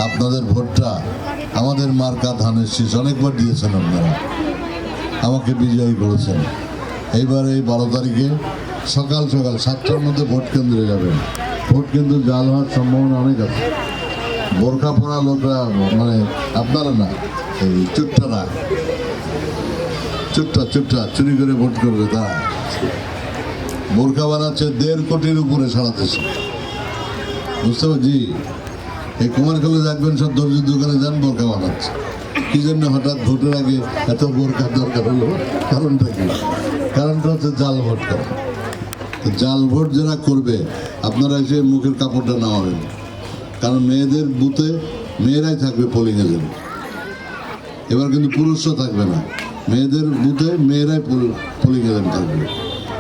আপনাদের ভোটটা আমাদের মার্কা ধানের শীষ অনেকবার দিয়েছেন, আপনারা আমাকে বিজয়ী করেছেন। এইবার এই 12 তারিখে সকাল সকাল 7টার মধ্যে ভোট কেন্দ্রে যাবেন। ভোট কেন্দ্র জাল হওয়ার সম্ভাবনা অনেক আছে। বোরখা পরা লোকরা, মানে আপনারা না, এই চুট্টারা চুট্টা চুরি করে ভোট করবে, তা বোরখা বানাচ্ছে 1.5 কোটির উপরে সারা দেশে, বুঝতে পারছি। এই কুমারখালী দেখবেন সব দর্জির দোকানে যান, বোরখা বানাচ্ছে। কি জন্য হঠাৎ ভোটের আগে এত বোরখার দরকার হলো? কারণটা কি? কারণটা হচ্ছে জাল ভোট করা। জাল ভোট যারা করবে, আপনারা এসে মুখের কাপড়টা নামাবেন, কারণ মেয়েদের বুথে মেয়েরাই থাকবে পোলিং এজেন্ট। এবার কিন্তু পুরুষও থাকবে না, মেয়েদের বুথে মেয়েরাই পোলিং এজেন্ট থাকবে।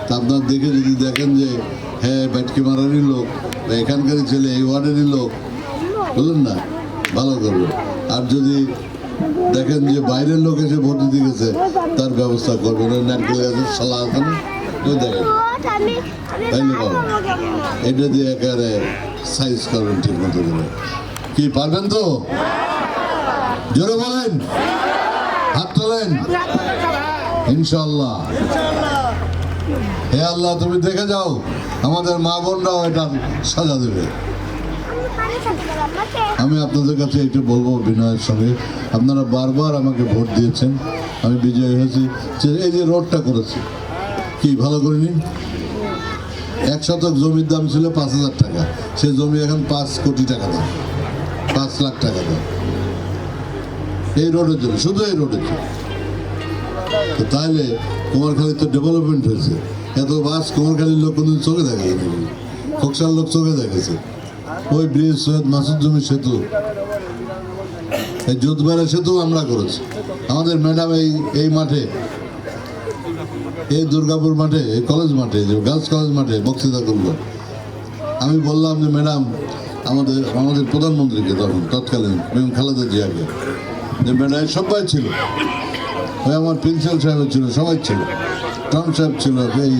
তা আপনার দেখে যদি দেখেন যে হ্যাঁ ব্যাটকে মারারই লোক বা এখানকারই ছেলে, এই ওয়ার্ডেরই লোক, বুঝলেন না, ভালো করবে। আর যদি দেখেন যে বাইরের লোক এসে ভোট দিতে গেছে, তার ব্যবস্থা করবেন। ওই নারকেল গাছের শালা আছে না, ওই দেখেন, তাইলে পাবেন। এটা দিয়ে একেবারে সাইজ করবেন ঠিক মতো করে। কি পারবেন তো? জোরে বলেন, হাত তোলেন, ইনশাল্লাহ। হে আল্লাহ, তুমি দেখে যাও, আমাদের মা বোনরাও এটা সাজা দেবে। আমি আপনাদের কাছে একটু বলবো বিনয়ের সঙ্গে, আপনারা বারবার আমাকে ভোট দিয়েছেন, আমি বিজয়ী হয়েছি। এই যে রোডটা করেছি, কি ভালো করিনি? 1 শতক জমির দাম ছিল 5,000 টাকা, সে জমি এখন 5 কোটি টাকা দাম, 5 লাখ টাকা দাম, এই রোডের জন্য, শুধু এই রোডের জন্য। তো তাইলে কুমারখালী তো ডেভেলপমেন্ট হয়েছে। এত বাস কুমারখালীর লোক কোনদিন চোখে দেখেছে, খোকসার লোক চোখে দেখেছে। ওই ব্রিজ, সৈয়দ মাসুদ জমি সেতু, এই যোধবাড়া সেতু আমরা করেছি। আমাদের ম্যাডাম এই মাঠে, এই দুর্গাপুর মাঠে, এই কলেজ মাঠে, যে গার্লস কলেজ মাঠে বক্তৃতা করলো। আমি বললাম যে ম্যাডাম, আমাদের প্রধানমন্ত্রীকে তখন তৎকালীন বেগম খালেদা জিয়াকে, যে ম্যাডাম সবাই ছিল, ওই আমার প্রিন্সিপাল সাহেব ছিল, সবাই ছিল, টম সাহেব ছিল, এই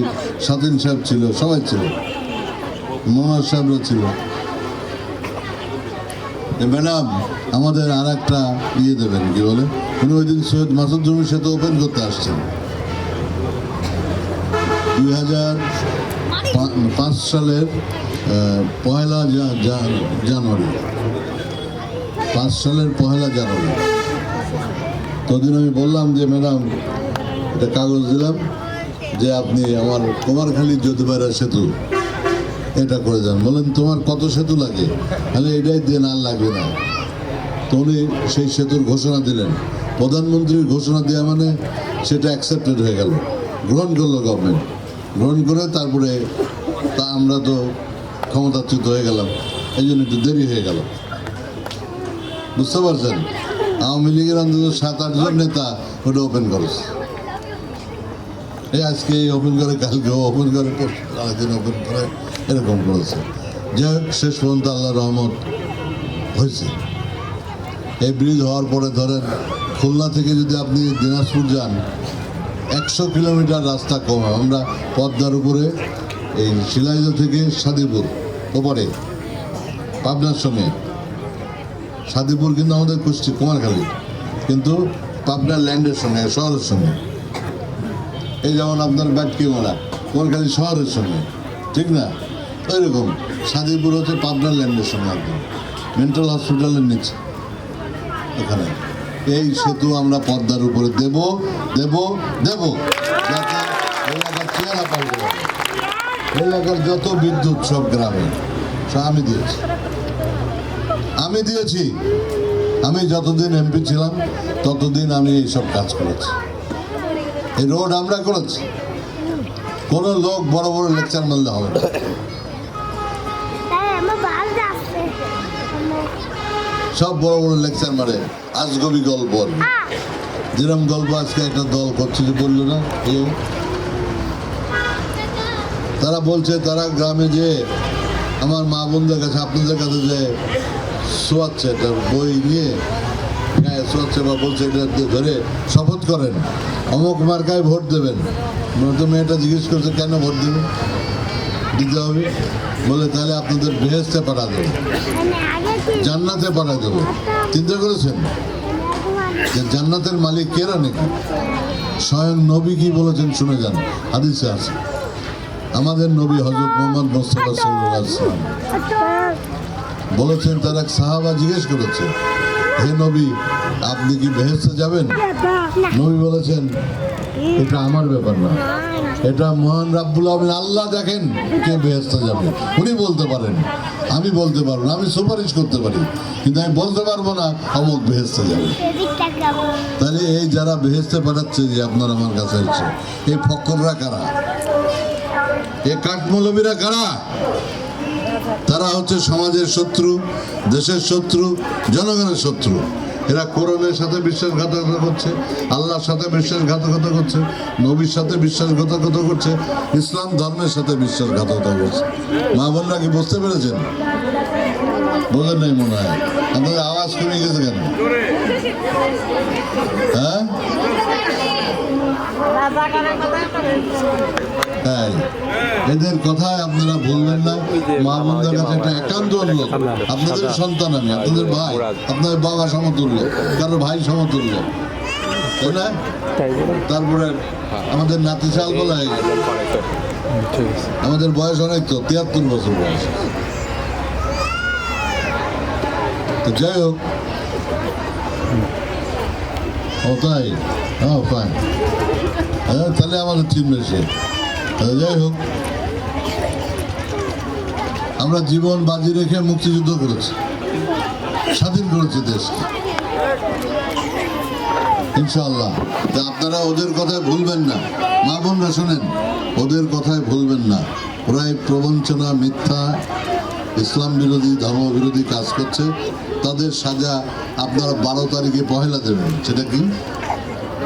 স্বাধীন সাহেব ছিল, সবাই ছিল, মোনার সাহেবরা ছিল। ম্যাডাম আমাদের আর একটা দেবেন, কি বলে, উনি ওই দিন সৈয়দ মাসুদ জমির সাথে ওপেন করতে আসছেন 2005 সালের 1 জানুয়ারি, 5 সালের 1 জানুয়ারি। তখন আমি বললাম যে ম্যাডাম, একটা কাগজ দিলাম যে আপনি আমার কুমারখালী যোধবাড়া সেতু এটা করে যান। বলেন তোমার কত সেতু লাগে? তাহলে এটাই দেন, আর লাগবে না। তো উনি সেই সেতুর ঘোষণা দিলেন। প্রধানমন্ত্রীর ঘোষণা দেওয়া মানে সেটা অ্যাকসেপ্টেড হয়ে গেল, গ্রহণ করলো গভর্নমেন্ট। গ্রহণ করে তারপরে তা আমরা তো ক্ষমতাচ্যুত হয়ে গেলাম, এই জন্য একটু দেরি হয়ে গেল, বুঝতে পারছেন। আওয়ামী লীগের অন্তত 7-8 জন নেতা ওটা ওপেন করেছে। এই আজকে ওপেন করে, কালকে ওপেন করে, আরেকদিন ওপেন করে, এরকম করেছে। যাই হোক, শেষ পর্যন্ত আল্লাহ রহমত হয়েছে। এই ব্রিজ হওয়ার পরে ধরেন খুলনা থেকে যদি আপনি দিনাজপুর যান, 100 কিলোমিটার রাস্তা কম। আমরা পদ্মার উপরে এই শিলাইদহ থেকে সাদিপুর ওপারে পাবনার সঙ্গে, সাদিপুর কিন্তু আমাদের কুমারখালী, কিন্তু পাবনার ল্যান্ডের সঙ্গে, শহরের সঙ্গে। এই যেমন আপনার ব্যাটকি মারা কুমারখালী শহরের সঙ্গে, ঠিক না? ওইরকম সাদিপুর হচ্ছে পাবনার ল্যান্ডের সঙ্গে, একদম মেন্টাল হসপিটালের নিচে ওখানে। এই সেতু আমরা পদ্মার উপরে দেব যাতে এলাকার চেহারা পাল্টে যাবে। এলাকার যত বিদ্যুৎ সব গ্রামে আমি দিয়েছি। আমি যতদিন এমপি ছিলাম ততদিন আমি এইসব কাজ করেছি। এই রোড আমরা করেছি। কোনো লোক বড় বড় লেকচার মারলে হবে না। সব বড় বড় লেকচার মারে, আজগবি গল্প, যেরকম গল্প আজকে একটা দল করছে, যে বললো না, তারা বলছে তারা গ্রামে যে আমার মা বোনদের কাছে, আপনাদের কাছে যে শোয়াচ্ছে, একটা বই নিয়ে গায়ে শোয়াচ্ছে, বা বলছে এটা ধরে শপথ করেন অমুক মার্কায় ভোট দেবেন। তো মেয়েটা জিজ্ঞেস করছে কেন ভোট দেবেন? দিতে হবে। বলে তাহলে আপনাদের বেহেশতে পাঠা দেবে, জান্নাতে পাঠা দেবে। চিন্তা করেছেন যে জান্নাতের মালিক কেরা নাকি? স্বয়ং নবী কি বলেছেন শুনে যান, হাদিসে আছে। আমাদের নবী হযরত মুহাম্মদ মুস্তাফা সাল্লাল্লাহু আলাইহি ওয়াসাল্লাম বলেছেন, তার এক সাহাবা জিজ্ঞেস করেছে, হে নবী আপনি কি বেহেশতে যাবেন? নবী বলেছেন, এটা আমার ব্যাপার না, এটা মহান রাব্বুল আলামিন আল্লাহ দেখেন কে বেহেশতে যাবে। উনি বলতে পারেন, আমি বলতে পারবো না, আমি সুপারিশ করতে পারি কিন্তু আমি বলতে পারবো না অমুক বেহেশতে যাবে। তাহলে এই যারা বেহেশতে পাঠাচ্ছে যে আপনার আমার কাছে এসছে, এই ফক্কররা কারা? এই কাঠমৌলবীরা কারা? তারা হচ্ছে সমাজের শত্রু, দেশের শত্রু, জনগণের শত্রু। এরা কোরআনের সাথে বিশ্বাসঘাতকতা করছে, আল্লাহর সাথে বিশ্বাসঘাতকতা করছে, নবীর সাথে বিশ্বাসঘাতকতা করছে, ইসলাম ধর্মের সাথে বিশ্বাসঘাতকতা করছে। মা বোনরা কি বুঝতে পেরেছেন? বোঝেন নাই মনে হয়। আপনাদের আওয়াজ কমে গেছে কেন? হ্যাঁ, তাই এদের কথায় আপনারা ভুলবেন না। মা বোনদের কাছে একটা একান্ত অনুরোধ, আপনাদের সন্তান আমি, আপনাদের ভাই, আপনাদের বাবা সমতুল্য, কারো ভাই সমতুল্য, তাই না? তারপরে আমাদের নাতি সাল বলা হয়ে গেল, আমাদের বয়স অনেক, তো 73 বছর বয়স। তো যাই হোক, ও তাই, হ্যাঁ ফাইন, হ্যাঁ তাহলে আমাদের চিনবে সে। যাই হোক, আমরা জীবন বাজি রেখে মুক্তিযুদ্ধ করেছি, স্বাধীন করেছি দেশকে ইনশাআল্লাহ। তা আপনারা ওদের কথায় ভুলবেন না, মা বোনরা শোনেন, ওদের কথায় ভুলবেন না। ওরা এই প্রবঞ্চনা, মিথ্যা, ইসলাম বিরোধী, ধর্ম বিরোধী কাজ করছে। তাদের সাজা আপনারা 12 তারিখে পহেলা দেবেন। সেটা কি?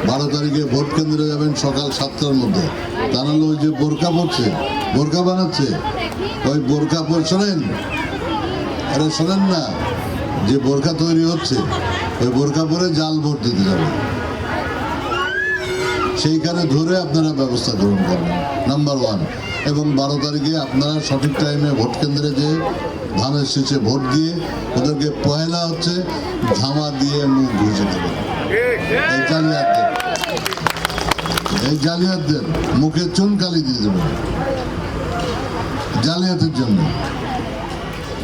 12 তারিখে ভোট কেন্দ্রে যাবেন সকাল 7টার মধ্যে। তা নাহলে ওই যে বোরকা পড়ছে, বোরকা বানাচ্ছে, ওই বোরকা পরে শোনেন, আরে শোনেন না, যে বোরকা তৈরি হচ্ছে ওই বোরকা পরে জাল ভোট দিতে যাবে, সেইখানে ধরে আপনারা ব্যবস্থা গ্রহণ করবেন, নাম্বার 1। এবং 12 তারিখে আপনারা সঠিক টাইমে ভোট কেন্দ্রে যেয়ে ধানের শীষে ভোট দিয়ে ওদেরকে পয়লা হচ্ছে ধামা দিয়ে মুখ ঘুষে দেবেন। এই জালিয়াতদের মুখে চুনকালি দিয়ে দেবেন জালিয়াতের জন্য।